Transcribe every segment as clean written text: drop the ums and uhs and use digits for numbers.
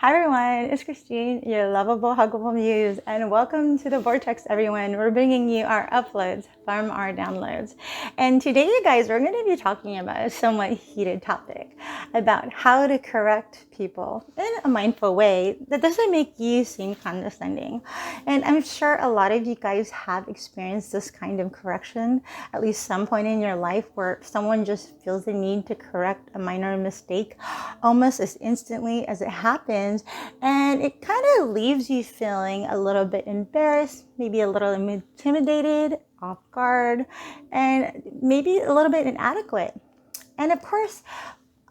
Hi everyone, it's Christine, your lovable, huggable muse, and welcome to the Vortex, everyone. We're bringing you our uploads from our downloads. And today, you guys, we're going to be talking about a somewhat heated topic about how to correct people in a mindful way that doesn't make you seem condescending. And I'm sure a lot of you guys have experienced this kind of correction at least some point in your life where someone just feels the need to correct a minor mistake almost as instantly as it happens. And it kind of leaves you feeling a little bit embarrassed, maybe a little intimidated, off guard, and maybe a little bit inadequate. And of course,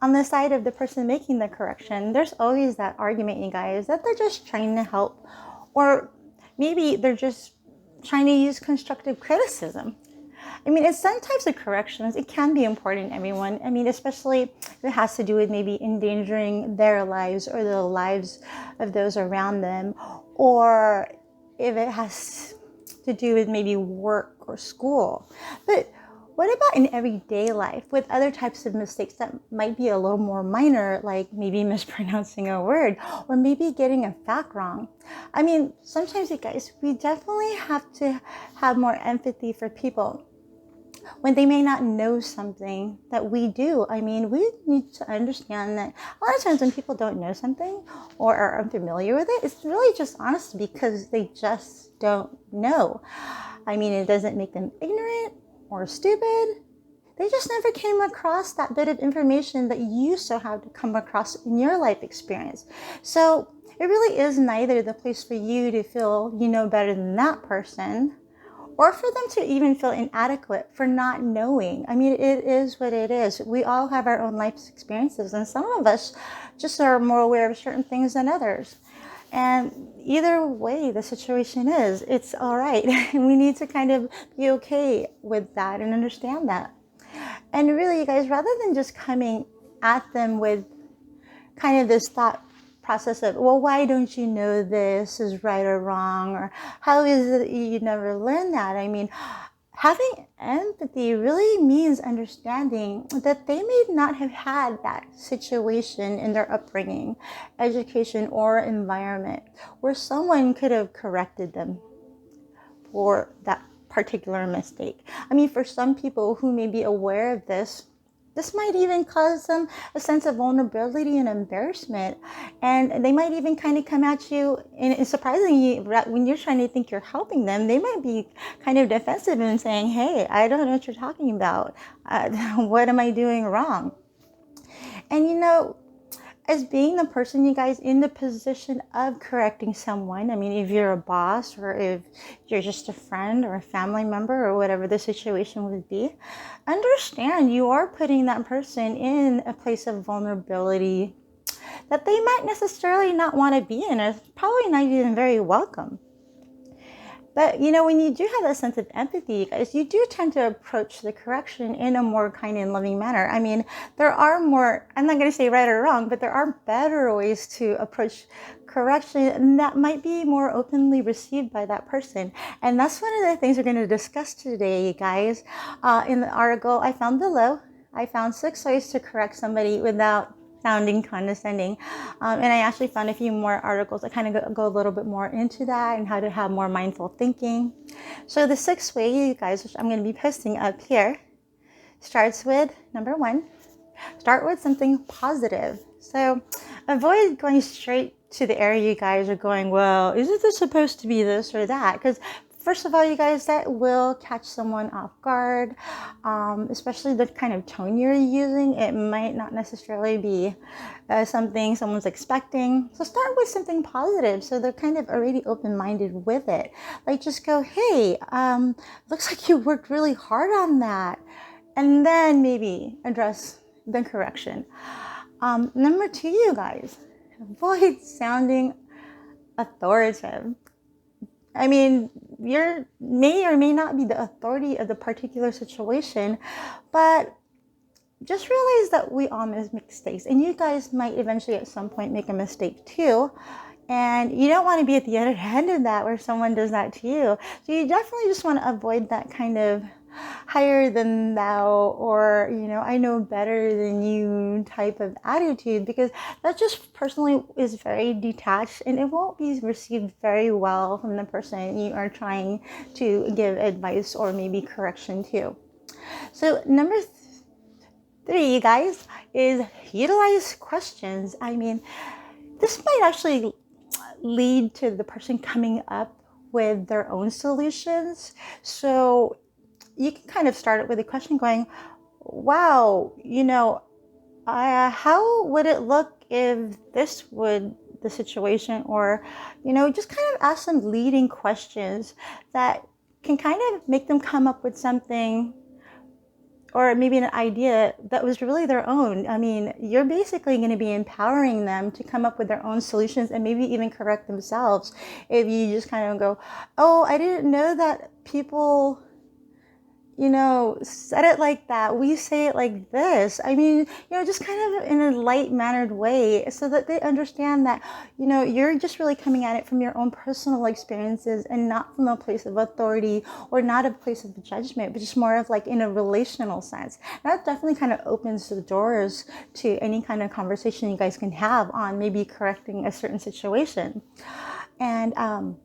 on the side of the person making the correction, there's always that argument, you guys, that they're just trying to help, or maybe they're just trying to use constructive criticism. I mean, in some types of corrections, it can be important, everyone. I mean, especially if it has to do with maybe endangering their lives or the lives of those around them, or if it has to do with maybe work or school. But what about in everyday life with other types of mistakes that might be a little more minor, like maybe mispronouncing a word or maybe getting a fact wrong? I mean, sometimes, you guys, we definitely have to have more empathy for people when they may not know something that we do. I mean, we need to understand that a lot of times when people don't know something or are unfamiliar with it, it's really just honestly because they just don't know. I mean, it doesn't make them ignorant or stupid. They just never came across that bit of information that you so have to come across in your life experience. So it really is neither the place for you to feel you know better than that person, or for them to even feel inadequate for not knowing. I mean, it is what it is. We all have our own life experiences, and some of us just are more aware of certain things than others. And either way the situation is, it's all right. We need to kind of be okay with that and understand that. And really, you guys, rather than just coming at them with kind of this thought process of, well, why don't you know this is right or wrong? Or how is it you never learned that? I mean, having empathy really means understanding that they may not have had that situation in their upbringing, education, or environment where someone could have corrected them for that particular mistake. I mean, for some people who may be aware of this might even cause them a sense of vulnerability and embarrassment. And they might even kind of come at you, and surprisingly, when you're trying to think you're helping them, they might be kind of defensive and saying, hey, I don't know what you're talking about. What am I doing wrong? And you know, as being the person, you guys, in the position of correcting someone, I mean, if you're a boss or if you're just a friend or a family member or whatever the situation would be, understand you are putting that person in a place of vulnerability that they might necessarily not want to be in, or probably not even very welcome. But, you know, when you do have that sense of empathy, you guys, you do tend to approach the correction in a more kind and loving manner. I mean, there are more, I'm not going to say right or wrong, but there are better ways to approach correction that might be more openly received by that person. And that's one of the things we're going to discuss today, you guys. In the article I found below, I found 6 ways to correct somebody without sounding condescending. And I actually found a few more articles that kind of go a little bit more into that and how to have more mindful thinking. So the 6th way, you guys, which I'm going to be posting up here, starts with number 1, start with something positive. So avoid going straight to the area you guys are going, well, isn't this supposed to be this or that? Because first of all, you guys, that will catch someone off guard, especially the kind of tone you're using. It might not necessarily be something someone's expecting. So start with something positive so they're kind of already open-minded with it. Like just go, hey, looks like you worked really hard on that. And then maybe address the correction. Number 2, you guys, avoid sounding authoritative. I mean, you may or may not be the authority of the particular situation, but just realize that we all make mistakes, and you guys might eventually at some point make a mistake too. And you don't want to be at the other end of that where someone does that to you. So you definitely just want to avoid that kind of higher than thou, or, I know better than you type of attitude, because that just personally is very detached, and it won't be received very well from the person you are trying to give advice or maybe correction to. So number 3, you guys, is utilize questions. I mean, this might actually lead to the person coming up with their own solutions. So you can kind of start it with a question going, wow, how would it look if this would the situation? Or, just kind of ask some leading questions that can kind of make them come up with something, or maybe an idea that was really their own. I mean, you're basically going to be empowering them to come up with their own solutions and maybe even correct themselves if you just kind of go, oh, I didn't know that people said it like that. We say it like this. I mean, just kind of in a light-mannered way, so that they understand that, you're just really coming at it from your own personal experiences and not from a place of authority or not a place of judgment, but just more of like in a relational sense. And that definitely kind of opens the doors to any kind of conversation you guys can have on maybe correcting a certain situation. And,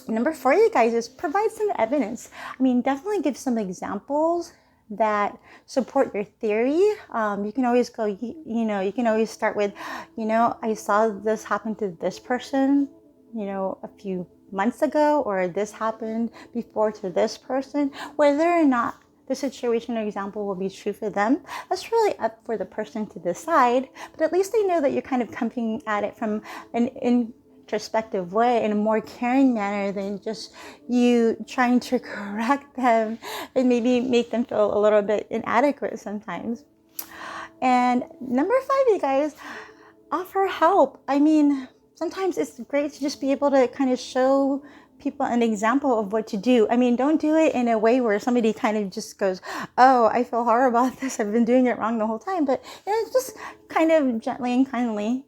number 4, you guys, is provide some evidence. I mean, definitely give some examples that support your theory. You can always go, you can always start with, I saw this happen to this person, a few months ago, or this happened before to this person. Whether or not the situation or example will be true for them, that's really up for the person to decide. But at least they know that you're kind of coming at it from an introspective way, in a more caring manner than just you trying to correct them and maybe make them feel a little bit inadequate sometimes. And number 5, you guys, offer help. I mean, sometimes it's great to just be able to kind of show people an example of what to do. I mean, don't do it in a way where somebody kind of just goes, oh, I feel horrible about this, I've been doing it wrong the whole time. But just kind of gently and kindly,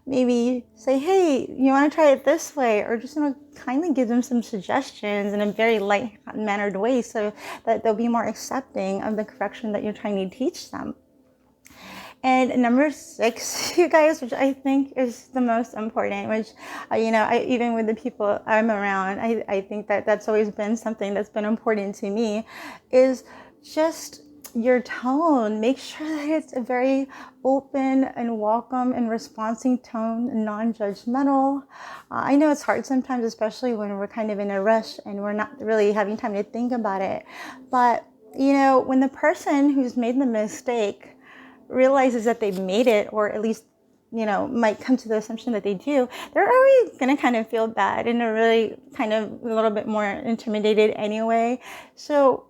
maybe say, hey, you want to try it this way? Or just kindly give them some suggestions in a very light-mannered way, so that they'll be more accepting of the correction that you're trying to teach them. And number 6, you guys, which I think is the most important, which, even with the people I'm around, I think that that's always been something that's been important to me, is just your tone. Make sure that it's a very open and welcome and responsive tone, and non-judgmental. I know it's hard sometimes, especially when we're kind of in a rush and we're not really having time to think about it. But, when the person who's made the mistake realizes that they've made it, or at least, might come to the assumption that they do, they're already going to kind of feel bad and they're really kind of a little bit more intimidated anyway. So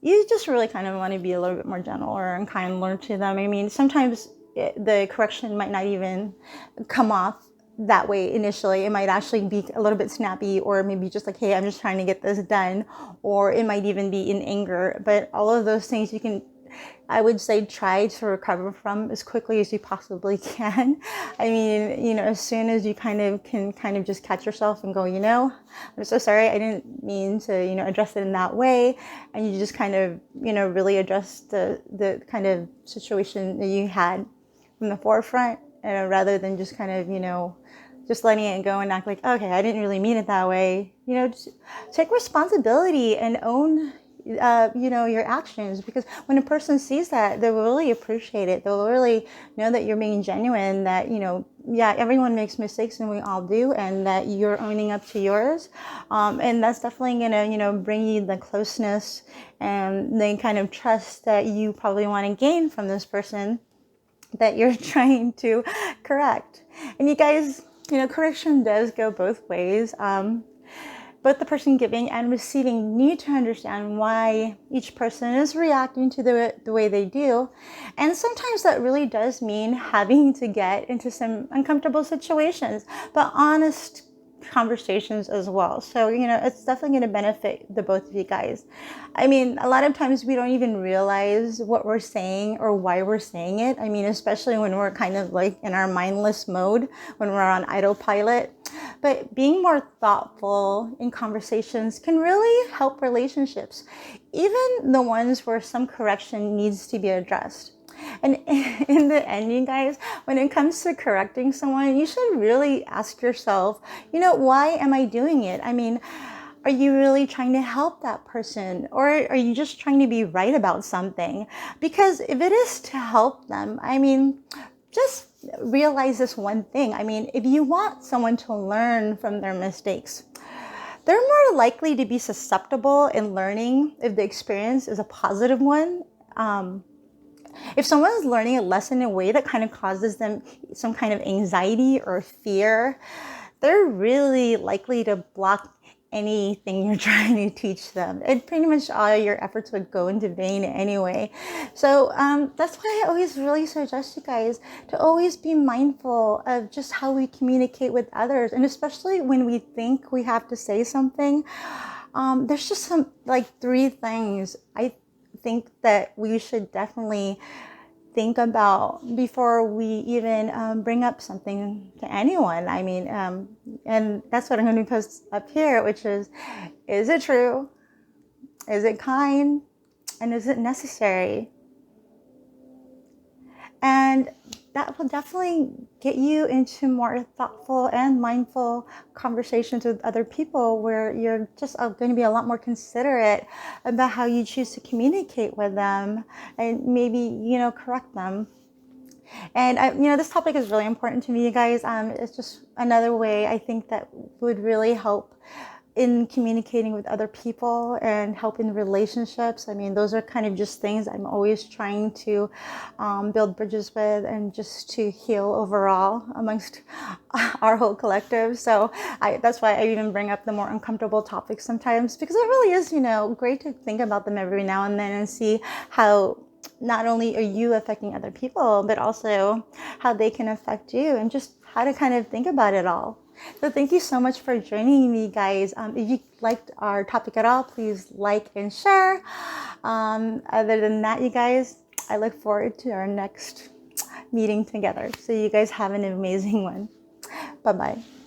you just really kind of want to be a little bit more gentle or kinder to them. I mean, sometimes the correction might not even come off that way initially. It might actually be a little bit snappy, or maybe just like, hey, I'm just trying to get this done. Or it might even be in anger. But all of those things you can, I would say, try to recover from as quickly as you possibly can. I mean, as soon as you can just catch yourself and go, I'm so sorry, I didn't mean to, address it in that way. And you just kind of, really address the kind of situation that you had from the forefront, rather than just kind of, just letting it go and act like, okay, I didn't really mean it that way. Just take responsibility and own your actions, because when a person sees that, they'll really appreciate it. They'll really know that you're being genuine, that, everyone makes mistakes and we all do, and that you're owning up to yours. And that's definitely going to, bring you the closeness and the kind of trust that you probably want to gain from this person that you're trying to correct. And you guys, correction does go both ways. Both the person giving and receiving need to understand why each person is reacting to the way they do. And sometimes that really does mean having to get into some uncomfortable situations, but honest conversations as well. So, it's definitely going to benefit the both of you guys. I mean, a lot of times we don't even realize what we're saying or why we're saying it. I mean, especially when we're kind of like in our mindless mode, when we're on autopilot. but being more thoughtful in conversations can really help relationships, even the ones where some correction needs to be addressed. And in the end, you guys, when it comes to correcting someone, you should really ask yourself, why am I doing it? I mean, are you really trying to help that person, or are you just trying to be right about something? Because if it is to help them, I mean, just realize this one thing. I mean, if you want someone to learn from their mistakes, they're more likely to be susceptible in learning if the experience is a positive one. If someone is learning a lesson in a way that kind of causes them some kind of anxiety or fear, they're really likely to block anything you're trying to teach them. And pretty much all your efforts would go into vain anyway. So that's why I always really suggest you guys to always be mindful of just how we communicate with others. And especially when we think we have to say something, there's just some like 3 things I think that we should definitely think about before we even bring up something to anyone. I mean, and that's what I'm going to post up here, which is it true? Is it kind? And is it necessary? And that will definitely get you into more thoughtful and mindful conversations with other people, where you're just going to be a lot more considerate about how you choose to communicate with them and maybe, correct them. And, this topic is really important to me, you guys. It's just another way I think that would really help in communicating with other people and help in relationships. I mean, those are kind of just things I'm always trying to build bridges with, and just to heal overall amongst our whole collective. So that's why I even bring up the more uncomfortable topics sometimes, because it really is, great to think about them every now and then and see how not only are you affecting other people, but also how they can affect you, and just how to kind of think about it all. So thank you so much for joining me, guys. If you liked our topic at all, please like and share. Other than that, you guys, I look forward to our next meeting together. So you guys have an amazing one. Bye-bye.